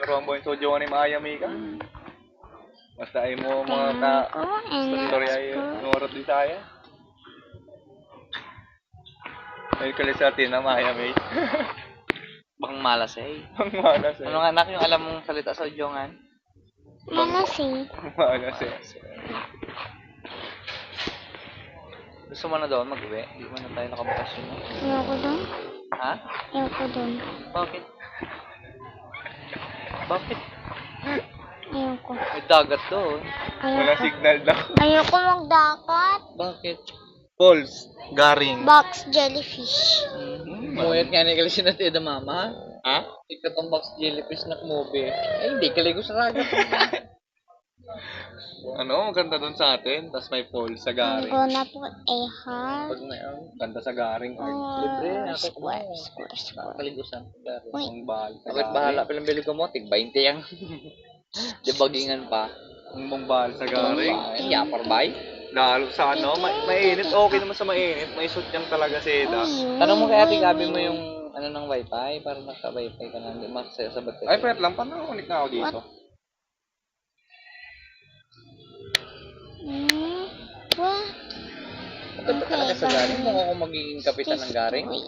laruan mo yung Sojo ni Miami ka. Basta ay mo mga story ay ngorot di saya. Ay kalis sa atin na Miami. Bang malas eh. Ang malas eh. Ano nga anak yung alam mong salita sa Jongan? Malasing. Malas eh. Gusto mo na doon mag-uwi? Hindi mo na tayo nakabakasyon. No? Ayoko doon. Ha? Ayoko doon. Bakit? Bakit? Ayoko. May dagat doon. Wala Ayoko. signal daw. Ayoko magdagat. Bakit? Falls. Garing. Box jellyfish. Muyat nga ni Kalis na tiya mama. Ha? Ikat ang box jellyfish na movie. Ay, hindi kaligo sa ragat. Ano? Maganda doon sa atin. Tapos may falls sa I'm Garing. gonna put a heart. Pag na yun. Ganda sa Garing. Libre. Or Ako square, square, square. Nakaligusan. Uy. Ang bahal sa Bakit Garing. bahala palang bili ko mo? Tig 20 yan. Di bagingan pa. Ang bahal sa Garing. Ay, yapar bay. Lalo sa ano, mainit. Okay naman sa mainit. May suit niyang talaga si Eda. Tanong mo kay Ate Gabi mo yung ano ng wifi para naka-wifi ka na. Hindi masasabat ka. Ay, pwede lang. Paano ulit na ako dito? What? Maganda talaga sa garing. Kung ako magiging kapitan ng garing. Wait.